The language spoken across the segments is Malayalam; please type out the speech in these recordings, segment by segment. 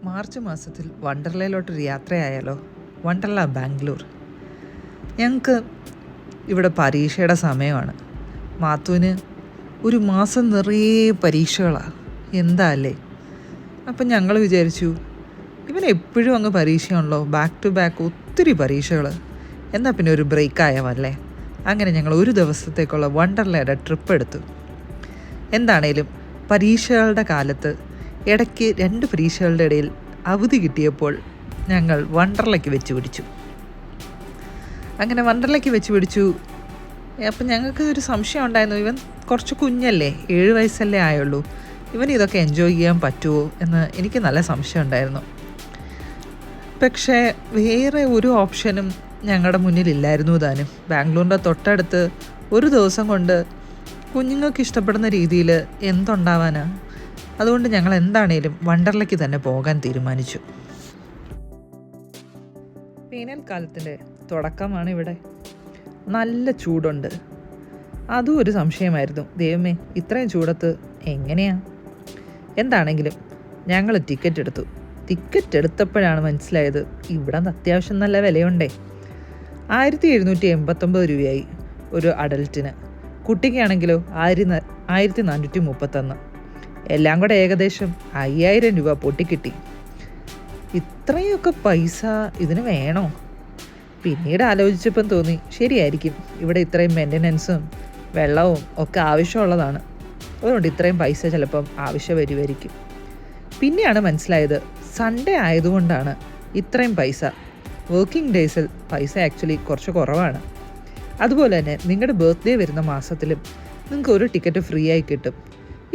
മാർച്ച് മാസത്തിൽ വണ്ടർലയിലോട്ടൊരു യാത്രയായാലോ? വണ്ടർല ബാംഗ്ലൂർ. ഞങ്ങൾക്ക് ഇവിടെ പരീക്ഷയുടെ സമയമാണ്. മാത്തുവിന് ഒരു മാസം നിറയെ പരീക്ഷകളാണ്. എന്താ അല്ലേ? അപ്പം ഞങ്ങൾ വിചാരിച്ചു, ഇവൻ എപ്പോഴും അങ്ങ് പരീക്ഷയാണല്ലോ, ബാക്ക് ടു ബാക്ക് ഒത്തിരി പരീക്ഷകൾ, എന്നാൽ പിന്നെ ഒരു ബ്രേക്ക് ആയാമല്ലേ. അങ്ങനെ ഞങ്ങൾ ഒരു ദിവസത്തേക്കുള്ള വണ്ടർലയുടെ ട്രിപ്പ് എടുത്തു. എന്താണേലും പരീക്ഷകളുടെ കാലത്ത് ഇടയ്ക്ക് 2 പരീക്ഷകളുടെ ഇടയിൽ അവധി കിട്ടിയപ്പോൾ ഞങ്ങൾ വണ്ടർലയ്ക്ക് വെച്ച് പിടിച്ചു. അങ്ങനെ വണ്ടർലയ്ക്ക് വെച്ച് പിടിച്ചു. അപ്പം ഞങ്ങൾക്ക് ഒരു സംശയം ഉണ്ടായിരുന്നു, ഇവൻ കുറച്ച് കുഞ്ഞല്ലേ, 7 വയസ്സല്ലേ ആയുള്ളൂ, ഇവൻ ഇതൊക്കെ എൻജോയ് ചെയ്യാൻ പറ്റുമോ എന്ന് എനിക്ക് നല്ല സംശയം ഉണ്ടായിരുന്നു. പക്ഷേ വേറെ ഒരു ഓപ്ഷനും ഞങ്ങളുടെ മുന്നിലില്ലായിരുന്നു താനും. ബാംഗ്ലൂരിൻ്റെ തൊട്ടടുത്ത് ഒരു ദിവസം കൊണ്ട് കുഞ്ഞുങ്ങൾക്ക് ഇഷ്ടപ്പെടുന്ന രീതിയിൽ എന്തുണ്ടാവാനാ. അതുകൊണ്ട് ഞങ്ങൾ എന്താണേലും വണ്ടർലയ്ക്ക് തന്നെ പോകാൻ തീരുമാനിച്ചു. വേനൽക്കാലത്തിൻ്റെ തുടക്കമാണ് ഇവിടെ. നല്ല ചൂടുണ്ട്. അതും ഒരു സംശയമായിരുന്നു, ദൈവമേ ഇത്രയും ചൂടത്ത് എങ്ങനെയാ. എന്താണെങ്കിലും ഞങ്ങൾ ടിക്കറ്റ് എടുത്തു. ടിക്കറ്റ് എടുത്തപ്പോഴാണ് മനസ്സിലായത്, ഇവിടെ അത്യാവശ്യം നല്ല വിലയുണ്ടേ. 1789 രൂപയായി ഒരു അഡൽറ്റിന്. കുട്ടിക്കാണെങ്കിലോ 1431. എല്ലാം കൂടെ ഏകദേശം 5000 രൂപ പൊട്ടിക്കിട്ടി. ഇത്രയൊക്കെ പൈസ ഇതിന് വേണോ? പിന്നീട് ആലോചിച്ചപ്പം തോന്നി, ശരിയായിരിക്കും, ഇവിടെ ഇത്രയും മെയിൻ്റനൻസും വെള്ളവും ഒക്കെ ആവശ്യമുള്ളതാണ്, അതുകൊണ്ട് ഇത്രയും പൈസ ചിലപ്പം ആവശ്യം വരുമായിരിക്കും. പിന്നെയാണ് മനസ്സിലായത്, സൺഡേ ആയതുകൊണ്ടാണ് ഇത്രയും പൈസ. വർക്കിംഗ് ഡേയ്സിൽ പൈസ ആക്ച്വലി കുറച്ച് കുറവാണ്. അതുപോലെ തന്നെ നിങ്ങളുടെ ബർത്ത്ഡേ വരുന്ന മാസത്തിലും നിങ്ങൾക്ക് ഒരു ടിക്കറ്റ് ഫ്രീ ആയി കിട്ടും.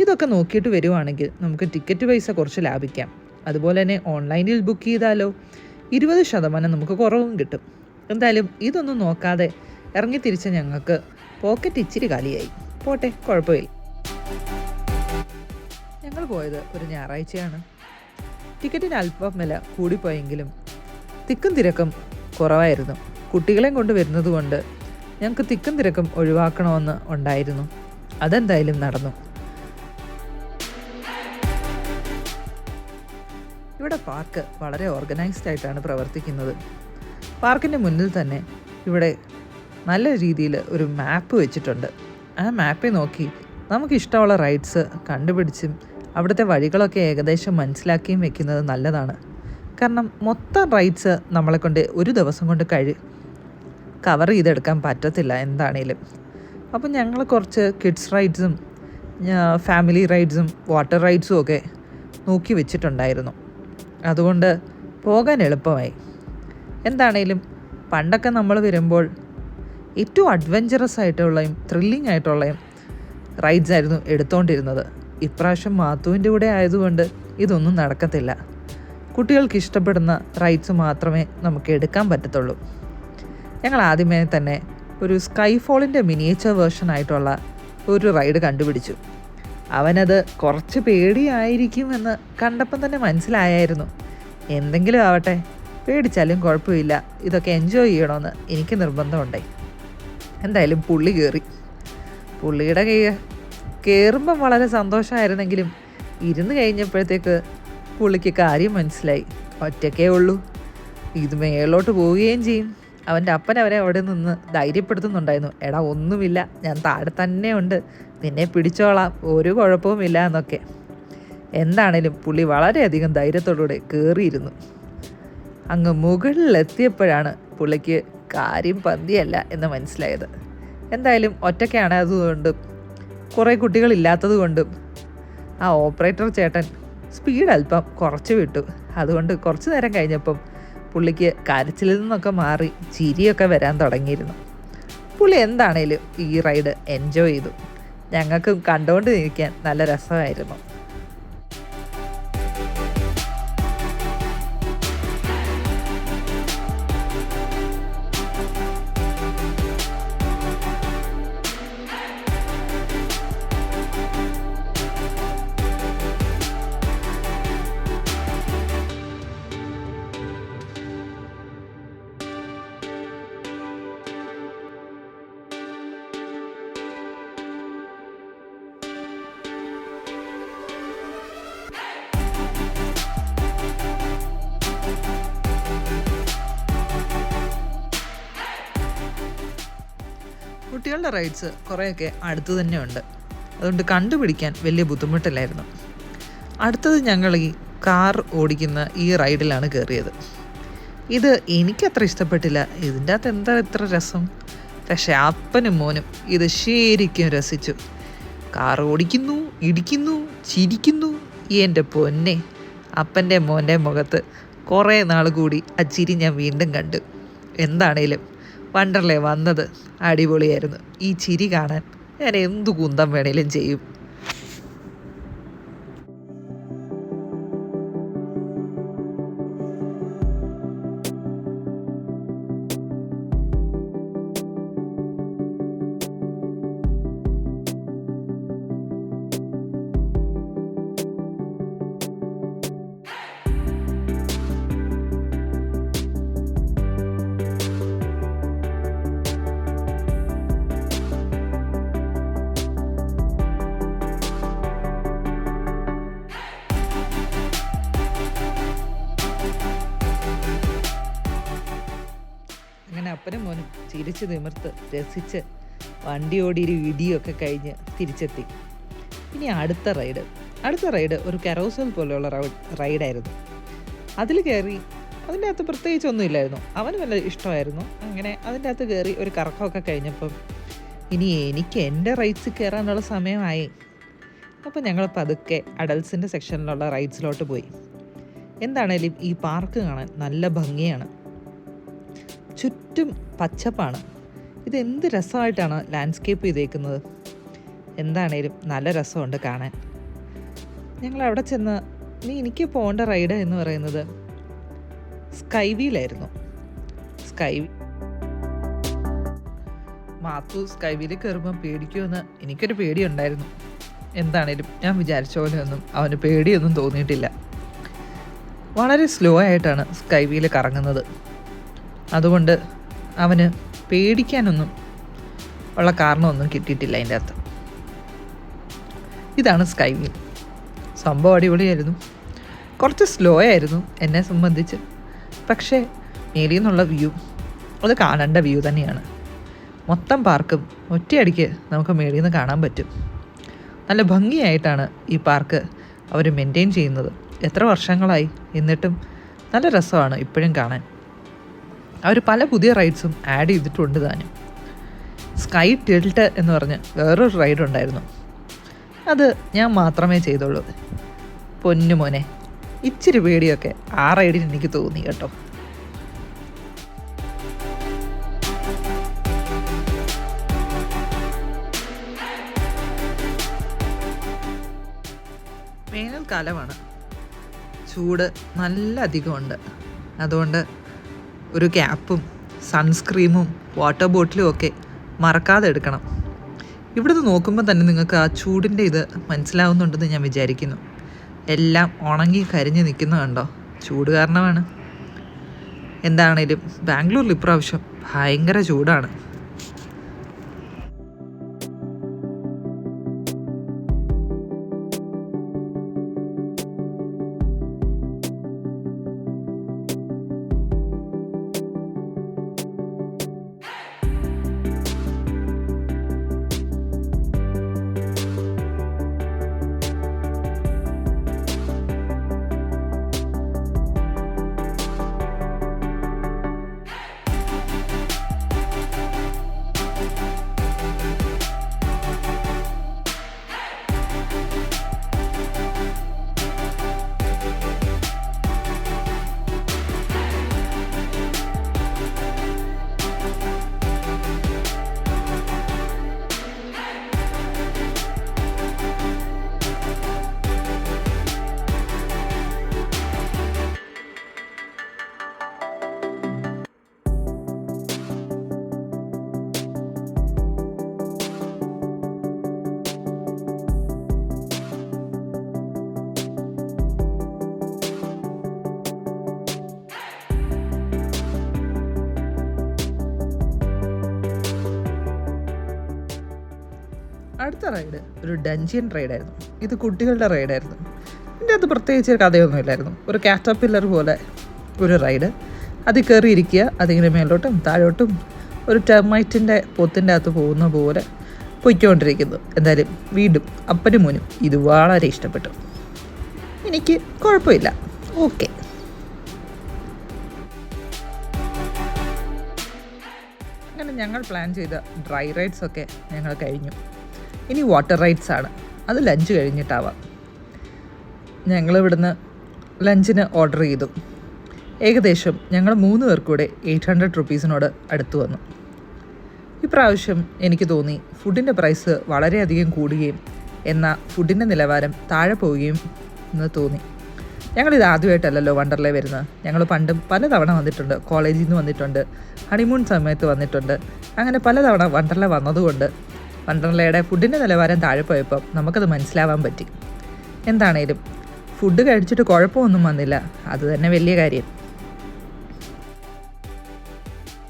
ഇതൊക്കെ നോക്കിയിട്ട് വരുവാണെങ്കിൽ നമുക്ക് ടിക്കറ്റ് പൈസ കുറച്ച് ലാഭിക്കാം. അതുപോലെ തന്നെ ഓൺലൈനിൽ ബുക്ക് ചെയ്താലോ 20% നമുക്ക് കുറവും കിട്ടും. എന്തായാലും ഇതൊന്നും നോക്കാതെ ഇറങ്ങി തിരിച്ച ഞങ്ങൾക്ക് പോക്കറ്റ് ഇച്ചിരി കാലിയായി. പോട്ടെ, കുഴപ്പമില്ല. ഞങ്ങൾ പോയത് ഒരു ഞായറാഴ്ചയാണ്. ടിക്കറ്റിന് അല്പം വില കൂടിപ്പോയെങ്കിലും തിക്കും തിരക്കും കുറവായിരുന്നു. കുട്ടികളെയും കൊണ്ട് വരുന്നത് കൊണ്ട് ഞങ്ങൾക്ക് തിക്കും തിരക്കും ഒഴിവാക്കണമെന്ന് ഉണ്ടായിരുന്നു. അതെന്തായാലും നടന്നു. ഇവിടെ പാർക്ക് വളരെ ഓർഗനൈസ്ഡ് ആയിട്ടാണ് പ്രവർത്തിക്കുന്നത്. പാർക്കിൻ്റെ മുന്നിൽ തന്നെ ഇവിടെ നല്ല രീതിയിൽ ഒരു മാപ്പ് വെച്ചിട്ടുണ്ട്. ആ മാപ്പിൽ നോക്കി നമുക്കിഷ്ടമുള്ള റൈഡ്സ് കണ്ടുപിടിച്ചും അവിടുത്തെ വഴികളൊക്കെ ഏകദേശം മനസ്സിലാക്കിയും വെക്കുന്നത് നല്ലതാണ്. കാരണം മൊത്തം റൈഡ്സ് നമ്മളെക്കൊണ്ട് ഒരു ദിവസം കൊണ്ട് കവർ ചെയ്തെടുക്കാൻ പറ്റത്തില്ല എന്താണേലും. അപ്പം ഞങ്ങൾ കുറച്ച് കിഡ്സ് റൈഡ്സും ഫാമിലി റൈഡ്സും വാട്ടർ റൈഡ്സും ഒക്കെ നോക്കി വെച്ചിട്ടുണ്ടായിരുന്നു. അതുകൊണ്ട് പോകാൻ എളുപ്പമായി. എന്താണേലും പണ്ടൊക്കെ നമ്മൾ വരുമ്പോൾ ഏറ്റവും അഡ്വഞ്ചറസ് ആയിട്ടുള്ളതും ത്രില്ലിംഗ് ആയിട്ടുള്ളതും റൈഡ്സ് ആയിരുന്നു എടുത്തുകൊണ്ടിരുന്നത്. ഇപ്രാവശ്യം മാത്തുവിൻ്റെ കൂടെ ആയതുകൊണ്ട് ഇതൊന്നും നടക്കത്തില്ല. കുട്ടികൾക്ക് ഇഷ്ടപ്പെടുന്ന റൈഡ്സ് മാത്രമേ നമുക്ക് എടുക്കാൻ പറ്റത്തുള്ളൂ. ഞങ്ങൾ ആദ്യമേ തന്നെ ഒരു സ്കൈഫോളിൻ്റെ മിനിയേച്ചർ വേർഷൻ ആയിട്ടുള്ള ഒരു റൈഡ് കണ്ടുപിടിച്ചു. അവനത് കുറച്ച് പേടിയായിരിക്കുമെന്ന് കണ്ടപ്പം തന്നെ മനസ്സിലായായിരുന്നു. എന്തെങ്കിലും ആവട്ടെ, പേടിച്ചാലും കുഴപ്പമില്ല, ഇതൊക്കെ എൻജോയ് ചെയ്യണമെന്ന് എനിക്ക് നിർബന്ധമുണ്ടായി. എന്തായാലും പുള്ളി കയറി. പുള്ളിയുടെ കയറുമ്പം വളരെ സന്തോഷമായിരുന്നെങ്കിലും ഇരുന്ന് കഴിഞ്ഞപ്പോഴത്തേക്ക് പുള്ളിക്ക് കാര്യം മനസ്സിലായി. ഒറ്റയ്ക്കേ ഉള്ളൂ, ഇത് മേലോട്ട് പോവുകയും ചെയ്യും. അവൻ്റെ അപ്പൻ അവരെ അവിടെ നിന്ന് ധൈര്യപ്പെടുത്തുന്നുണ്ടായിരുന്നു, എടാ ഒന്നുമില്ല, ഞാൻ താഴെ തന്നെ ഉണ്ട്, നിന്നെ പിടിച്ചോളാം, ഒരു കുഴപ്പവുമില്ല എന്നൊക്കെ. എന്താണേലും പുള്ളി വളരെയധികം ധൈര്യത്തോടുകൂടെ കയറിയിരുന്നു. അങ്ങ് മുകളിലെത്തിയപ്പോഴാണ് പുള്ളിക്ക് കാര്യം പന്തിയല്ല എന്ന് മനസ്സിലായത്. എന്തായാലും ഒറ്റയ്ക്കാണ്, അതുകൊണ്ടും കുറേ കുട്ടികളില്ലാത്തത് കൊണ്ടും ആ ഓപ്പറേറ്റർ ചേട്ടൻ സ്പീഡ് അല്പം കുറച്ച് വിട്ടു. അതുകൊണ്ട് കുറച്ച് നേരം കഴിഞ്ഞപ്പം പുള്ളിക്ക് കരച്ചിലിൽ നിന്നൊക്കെ മാറി ചിരിയൊക്കെ വരാൻ തുടങ്ങിയിരുന്നു. പുള്ളി എന്താണേലും ഈ റൈഡ് എൻജോയ് ചെയ്തു. ഞങ്ങൾക്ക് കണ്ടുകൊണ്ട് നിൽക്കാൻ നല്ല രസമായിരുന്നു. കുട്ടികളുടെ റൈഡ്സ് കുറേയൊക്കെ അടുത്ത് തന്നെ ഉണ്ട്, അതുകൊണ്ട് കണ്ടുപിടിക്കാൻ വലിയ ബുദ്ധിമുട്ടില്ലായിരുന്നു. അടുത്തത് ഞങ്ങൾ ഈ കാർ ഓടിക്കുന്ന ഈ റൈഡിലാണ് കയറിയത്. ഇത് എനിക്കത്ര ഇഷ്ടപ്പെട്ടില്ല. ഇതിൻ്റെ അകത്ത് എന്താ ഇത്ര രസം? പക്ഷേ അപ്പനും മോനും ഇത് ശരിക്കും രസിച്ചു. കാർ ഓടിക്കുന്നു, ഇടിക്കുന്നു, ചിരിക്കുന്നു. എൻ്റെ പൊന്നെ, അപ്പൻ്റെ മോൻ്റെ മുഖത്ത് കുറേ നാൾ കൂടി ആ ചിരി ഞാൻ വീണ്ടും കണ്ടു. എന്താണേലും വണ്ടർലേ വന്നത് അടിപൊളിയായിരുന്നു. ഈ ചിരി കാണാൻ ഞാൻ എന്തു കുന്തം വേണേലും ചെയ്യും. അങ്ങനെ അപ്പനും മോനും ചിരിച്ച് നിമിർത്ത് രസിച്ച് വണ്ടി ഓടിയൊരു ഇടിയൊക്കെ കഴിഞ്ഞ് തിരിച്ചെത്തി. ഇനി അടുത്ത റൈഡ് ഒരു കരോസൽ പോലെയുള്ള റൈഡായിരുന്നു. അതിൽ കയറി അതിൻ്റെ അകത്ത് പ്രത്യേകിച്ചൊന്നുമില്ലായിരുന്നു. അവന് വല്ല ഇഷ്ടമായിരുന്നു. അങ്ങനെ അതിൻ്റെ അകത്ത് കയറി ഒരു കറക്കമൊക്കെ കഴിഞ്ഞപ്പം ഇനി എനിക്ക് എൻ്റെ റൈഡ്സിൽ കയറാനുള്ള സമയമായി. അപ്പം ഞങ്ങൾ പതുക്കെ അഡൽസിൻ്റെ സെക്ഷനിലുള്ള റൈഡ്സിലോട്ട് പോയി. എന്താണേലും ഈ പാർക്ക് കാണാൻ നല്ല ഭംഗിയാണ്. ചുറ്റും പച്ചപ്പാണ്. ഇതെന്ത് രസമായിട്ടാണ് ലാൻഡ്സ്കേപ്പ് ചെയ്തേക്കുന്നത്. എന്താണേലും നല്ല രസമുണ്ട് കാണാൻ. ഞങ്ങൾ അവിടെ ചെന്ന് എനിക്ക് പോകേണ്ട റൈഡ് എന്ന് പറയുന്നത് സ്കൈ വീലായിരുന്നു. മാത്തു സ്കൈ വീലിൽ കയറുമ്പോൾ പേടിക്കുമെന്ന് എനിക്കൊരു പേടിയുണ്ടായിരുന്നു. എന്താണേലും ഞാൻ വിചാരിച്ച പോലെയൊന്നും അവന് പേടിയൊന്നും തോന്നിയിട്ടില്ല. വളരെ സ്ലോ ആയിട്ടാണ് സ്കൈ വീല് കറങ്ങുന്നത്. അതുകൊണ്ട് അവന് പേടിക്കാനൊന്നും ഉള്ള കാരണമൊന്നും കിട്ടിയിട്ടില്ല അതിൻ്റെ അകത്ത്. ഇതാണ് സ്കൈ വീൽ. സംഭവം അടിപൊളിയായിരുന്നു. കുറച്ച് സ്ലോ ആയിരുന്നു എന്നെ സംബന്ധിച്ച്. പക്ഷേ മേലിൽ നിന്നുള്ള വ്യൂ അത് കാണേണ്ട വ്യൂ തന്നെയാണ്. മൊത്തം പാർക്കും ഒറ്റയടിക്ക് നമുക്ക് മേളിൽ നിന്ന് കാണാൻ പറ്റും. നല്ല ഭംഗിയായിട്ടാണ് ഈ പാർക്ക് അവർ മെയിൻറ്റെയിൻ ചെയ്യുന്നത്. എത്ര വർഷങ്ങളായി, എന്നിട്ടും നല്ല രസമാണ് ഇപ്പോഴും കാണാൻ. അവർ പല പുതിയ റൈഡ്സും ആഡ് ചെയ്തിട്ടുണ്ട് താനും. സ്കൈ ടിൽട്ട് എന്ന് പറഞ്ഞ് വേറൊരു റൈഡ് ഉണ്ടായിരുന്നു. അത് ഞാൻ മാത്രമേ ചെയ്തുള്ളൂ. പൊന്നു മോനെ, ഇച്ചിരി പേടിയൊക്കെ ആ റൈഡിന് എനിക്ക് തോന്നി കേട്ടോ. വേനൽക്കാലമാണ്. ചൂട് നല്ല അധികമുണ്ട്. അതുകൊണ്ട് ഒരു ക്യാപ്പും സൺസ്ക്രീമും വാട്ടർ ബോട്ടിലും ഒക്കെ മറക്കാതെ എടുക്കണം. ഇവിടുന്ന് നോക്കുമ്പോൾ തന്നെ നിങ്ങൾക്ക് ആ ചൂടിൻ്റെ ഇത് മനസ്സിലാവുന്നുണ്ടെന്ന് ഞാൻ വിചാരിക്കുന്നു. എല്ലാം ഉണങ്ങി കരിഞ്ഞ് നിൽക്കുന്നത് കണ്ടോ? ചൂട് കാരണമാണ്. എന്താണേലും ബാംഗ്ലൂരിൽ ഇപ്രാവശ്യം ഭയങ്കര ചൂടാണ്. അടുത്ത റൈഡ് ഒരു ഡഞ്ചിയൻ റൈഡായിരുന്നു. ഇത് കുട്ടികളുടെ റൈഡായിരുന്നു. ഇതിൻ്റെ അത് പ്രത്യേകിച്ച് കഥയൊന്നുമില്ലായിരുന്നു. ഒരു കാറ്റർപില്ലർ പോലെ ഒരു റൈഡ്. അതിൽ കയറിയിരിക്കുക, അതിങ്ങനെ മേലോട്ടും താഴോട്ടും ഒരു ടെർമൈറ്റിൻ്റെ പൊത്തിൻ്റെ അകത്ത് പോകുന്ന പോലെ പൊയ്ക്കൊണ്ടിരിക്കുന്നു. എന്തായാലും വീണ്ടും അപ്പനും മോനും ഇത് വളരെ ഇഷ്ടപ്പെട്ടു. എനിക്ക് കുഴപ്പമില്ല, ഓക്കെ. അങ്ങനെ ഞങ്ങൾ പ്ലാൻ ചെയ്ത ഡ്രൈ റൈഡ്സൊക്കെ ഞങ്ങൾ കഴിഞ്ഞു. ഇനി വാട്ടർ റൈഡ്സാണ്. അത് ലഞ്ച് കഴിഞ്ഞിട്ടാവാം. ഞങ്ങളിവിടുന്ന് ലഞ്ചിന് ഓർഡർ ചെയ്തു. ഏകദേശം ഞങ്ങൾ 3 പേർ കൂടെ 800 റുപ്പീസിനോട് അടുത്ത് വന്നു. ഇപ്രാവശ്യം എനിക്ക് തോന്നി ഫുഡിൻ്റെ പ്രൈസ് വളരെയധികം കൂടുകയും എന്നാൽ ഫുഡിൻ്റെ നിലവാരം താഴെ പോവുകയും എന്ന് തോന്നി. ഞങ്ങളിത് ആദ്യമായിട്ടല്ലല്ലോ വണ്ടർലേ വരുന്നത്. ഞങ്ങൾ പണ്ടും പലതവണ വന്നിട്ടുണ്ട്. കോളേജിൽ നിന്ന് വന്നിട്ടുണ്ട്, ഹണിമൂൺ സമയത്ത് വന്നിട്ടുണ്ട്. അങ്ങനെ പലതവണ വണ്ടർലേ വന്നതുകൊണ്ട് വണ്ടർലയുടെ ഫുഡിൻ്റെ നിലവാരം താഴെ പോയപ്പോൾ നമുക്കത് മനസ്സിലാവാൻ പറ്റി. എന്താണേലും ഫുഡ് കഴിച്ചിട്ട് കുഴപ്പമൊന്നും വന്നില്ല, അത് തന്നെ വലിയ കാര്യം.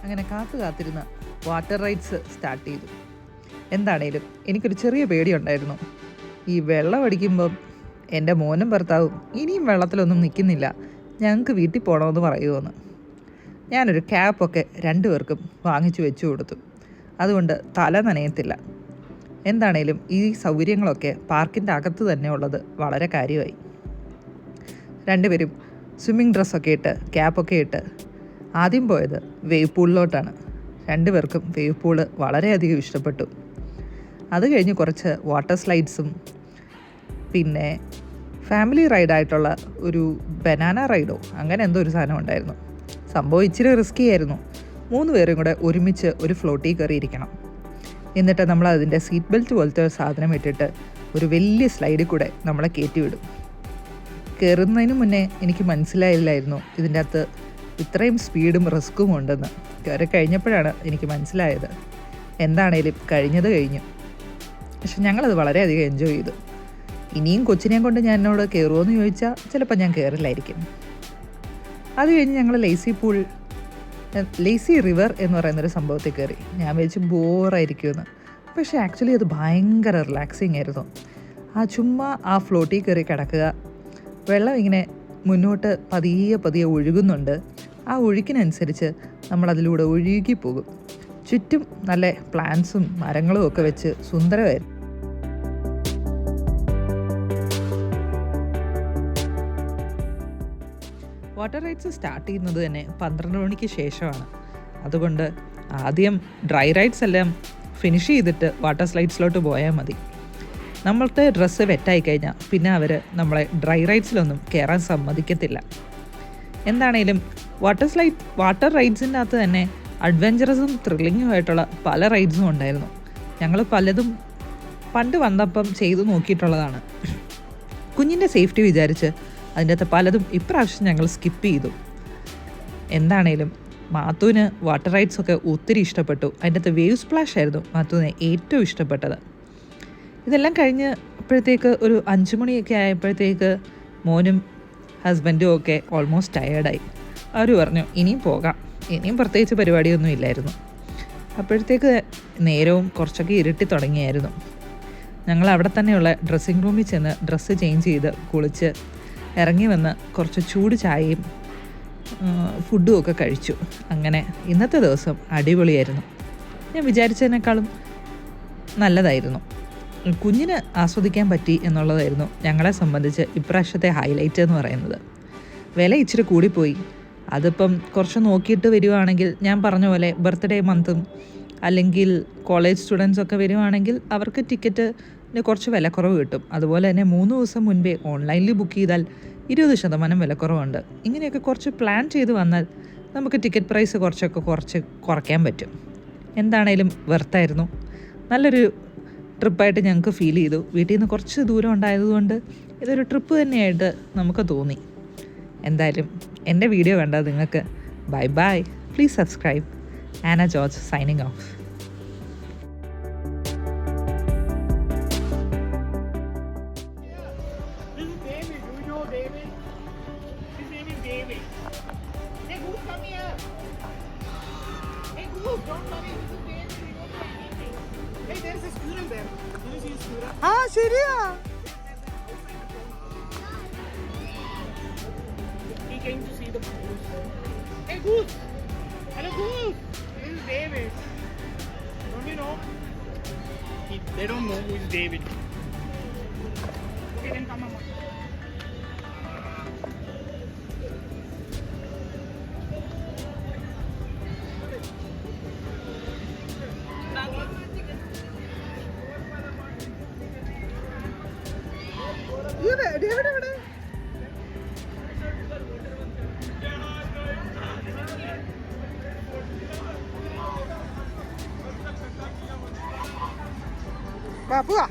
അങ്ങനെ കാത്തിരുന്ന വാട്ടർ റൈഡ്സ് സ്റ്റാർട്ട് ചെയ്തു. എന്താണേലും എനിക്കൊരു ചെറിയ പേടിയുണ്ടായിരുന്നു. ഈ വെള്ളം അടിക്കുമ്പം എൻ്റെ മോനും ഭർത്താവും ഇനിയും വെള്ളത്തിലൊന്നും നിൽക്കുന്നില്ല, ഞങ്ങൾക്ക് വീട്ടിൽ പോകണമെന്ന് പറയുമെന്ന്. ഞാനൊരു ക്യാപ്പൊക്കെ 2 പേർക്കും വാങ്ങിച്ചു വെച്ചു കൊടുത്തു. അതുകൊണ്ട് തല നനയത്തില്ല. എന്താണേലും ഈ സൗകര്യങ്ങളൊക്കെ പാർക്കിൻ്റെ അകത്ത് തന്നെ ഉള്ളത് വളരെ കാര്യമായി. 2 പേരും സ്വിമ്മിങ് ഡ്രസ്സൊക്കെ ഇട്ട് ക്യാപ്പൊക്കെ ഇട്ട് ആദ്യം പോയത് വേവ് പൂളിലോട്ടാണ്. 2 പേർക്കും വേവ് പൂള് വളരെയധികം ഇഷ്ടപ്പെട്ടു. അത് കഴിഞ്ഞ് കുറച്ച് വാട്ടർ സ്ലൈഡ്സും പിന്നെ ഫാമിലി റൈഡായിട്ടുള്ള ഒരു ബനാന റൈഡോ അങ്ങനെ എന്തോ ഒരു സാധനം ഉണ്ടായിരുന്നു. സംഭവം ഇച്ചിരി റിസ്കി ആയിരുന്നു. 3 പേരും കൂടെ ഒരുമിച്ച് ഒരു ഫ്ലോട്ടിൽ കയറിയിരിക്കണം. എന്നിട്ട് നമ്മൾ അതിൻ്റെ സീറ്റ് ബെൽറ്റ് പോലത്തെ സാധനം ഇട്ടിട്ട് ഒരു വലിയ സ്ലൈഡിൽ കൂടെ നമ്മളെ കയറ്റി വിടും. കയറുന്നതിന് മുന്നേ എനിക്ക് മനസ്സിലായില്ലായിരുന്നു ഇതിൻ്റെ അകത്ത് ഇത്രയും സ്പീഡും റിസ്ക്കും ഉണ്ടെന്ന്. കയറി കഴിഞ്ഞപ്പോഴാണ് എനിക്ക് മനസ്സിലായത്. എന്താണേലും കഴിഞ്ഞത് കഴിഞ്ഞു. പക്ഷെ ഞങ്ങളത് വളരെയധികം എൻജോയ് ചെയ്തു. ഇനിയും കൊച്ചിനെയും കൊണ്ട് ഞാൻ എന്നോട് കയറുമോ എന്ന് ചോദിച്ചാൽ ചിലപ്പോൾ ഞാൻ കയറില്ലായിരിക്കും. അത് കഴിഞ്ഞ് ഞങ്ങൾ ലേസി റിവർ എന്ന് പറയുന്നൊരു സംഭവത്തിൽ കയറി. ഞാൻ വിചാരിച്ചു ബോറായിരിക്കുമെന്ന്. പക്ഷേ ആക്ച്വലി അത് ഭയങ്കര റിലാക്സിങ് ആയിരുന്നു. ചുമ്മാ ആ ഫ്ലോട്ടിൽ കയറി കിടക്കുക, വെള്ളം ഇങ്ങനെ മുന്നോട്ട് പതിയെ ഒഴുകുന്നുണ്ട്. ആ ഒഴുക്കിനനുസരിച്ച് നമ്മളതിലൂടെ ഒഴുകി പോകും. ചുറ്റും നല്ല പ്ലാന്റ്സും മരങ്ങളും ഒക്കെ വെച്ച് സുന്ദരമായിരുന്നു. വാട്ടർ റൈഡ്സ് സ്റ്റാർട്ട് ചെയ്യുന്നത് തന്നെ 12 മണിക്ക് ശേഷമാണ്. അതുകൊണ്ട് ആദ്യം ഡ്രൈ റൈഡ്സ് എല്ലാം ഫിനിഷ് ചെയ്തിട്ട് വാട്ടർ സ്ലൈഡ്സിലോട്ട് പോയാൽ മതി. നമ്മളുടെ ഡ്രസ്സ് വെറ്റായി കഴിഞ്ഞാൽ പിന്നെ അവർ നമ്മളെ ഡ്രൈ റൈഡ്സിലൊന്നും കയറാൻ സമ്മതിക്കത്തില്ല. എന്താണേലും വാട്ടർ റൈഡ്സിൻ്റെ അകത്ത് തന്നെ അഡ്വഞ്ചറസും ത്രില്ലിങ്ങുമായിട്ടുള്ള പല റൈഡ്സും ഉണ്ടായിരുന്നു. ഞങ്ങൾ പലതും പണ്ട് വന്നപ്പം ചെയ്തു നോക്കിയിട്ടുള്ളതാണ്. കുഞ്ഞിൻ്റെ സേഫ്റ്റി വിചാരിച്ച് അതിൻ്റെ അകത്ത് പലതും ഇപ്രാവശ്യം ഞങ്ങൾ സ്കിപ്പ് ചെയ്തു. എന്താണേലും മാത്തൂന് വാട്ടർ റൈഡ്സൊക്കെ ഒത്തിരി ഇഷ്ടപ്പെട്ടു. അതിൻ്റെ അകത്ത് വേവ് സ്പ്ലാഷ് ആയിരുന്നു മാത്തൂന് ഏറ്റവും ഇഷ്ടപ്പെട്ടത്. ഇതെല്ലാം കഴിഞ്ഞ് അപ്പോഴത്തേക്ക് ഒരു 5 മണിയൊക്കെ ആയപ്പോഴത്തേക്ക് മോനും ഹസ്ബൻഡും ഒക്കെ ഓൾമോസ്റ്റ് ടയേർഡായി. അവർ പറഞ്ഞു ഇനിയും പോകാം, ഇനിയും പ്രത്യേകിച്ച് പരിപാടിയൊന്നും ഇല്ലായിരുന്നു. അപ്പോഴത്തേക്ക് നേരവും കുറച്ചൊക്കെ ഇരുട്ടി തുടങ്ങിയായിരുന്നു. ഞങ്ങൾ അവിടെ തന്നെയുള്ള ഡ്രസ്സിങ് റൂമിൽ ചെന്ന് ഡ്രസ്സ് ചേഞ്ച് ചെയ്ത് കുളിച്ച് ഇറങ്ങി വന്ന് കുറച്ച് ചൂട് ചായയും ഫുഡും ഒക്കെ കഴിച്ചു. അങ്ങനെ ഇന്നത്തെ ദിവസം അടിപൊളിയായിരുന്നു. ഞാൻ വിചാരിച്ചതിനേക്കാളും നല്ലതായിരുന്നു. കുഞ്ഞിന് ആസ്വദിക്കാൻ പറ്റി എന്നുള്ളതായിരുന്നു ഞങ്ങളെ സംബന്ധിച്ച് ഇപ്രാവശ്യത്തെ ഹൈലൈറ്റ് എന്ന് പറയുന്നത്. വില ഇച്ചിരി കൂടിപ്പോയി. അതിപ്പം കുറച്ച് നോക്കിയിട്ട് വരുവാണെങ്കിൽ ഞാൻ പറഞ്ഞ പോലെ ബർത്ത്ഡേ മന്തും അല്ലെങ്കിൽ കോളേജ് സ്റ്റുഡൻസൊക്കെ വരുവാണെങ്കിൽ അവർക്ക് ടിക്കറ്റിന് കുറച്ച് വിലക്കുറവ് കിട്ടും. അതുപോലെ തന്നെ 3 ദിവസം മുൻപേ ഓൺലൈനിൽ ബുക്ക് ചെയ്താൽ 20% വിലക്കുറവുണ്ട്. ഇങ്ങനെയൊക്കെ കുറച്ച് പ്ലാൻ ചെയ്ത് വന്നാൽ നമുക്ക് ടിക്കറ്റ് പ്രൈസ് കുറച്ച് കുറയ്ക്കാൻ പറ്റും. എന്താണേലും വെർത്തായിരുന്നു. നല്ലൊരു ട്രിപ്പായിട്ട് ഞങ്ങൾക്ക് ഫീൽ ചെയ്തു. വീട്ടിൽ നിന്ന് കുറച്ച് ദൂരം ഉണ്ടായതുകൊണ്ട് ഇതൊരു ട്രിപ്പ് തന്നെയായിട്ട് നമുക്ക് തോന്നി. എന്തായാലും എൻ്റെ വീഡിയോ കണ്ടാൽ നിങ്ങൾക്ക് ബൈ. Please subscribe. ആന ജോർജ് സൈനിങ് ഓഫ്. ശരിയാ. He came to see the goose. Hey goose! Hello goose! is David. Don't you know? They don't know who is David. Okay, then come on. David എവിടെ? വാ പോവാ.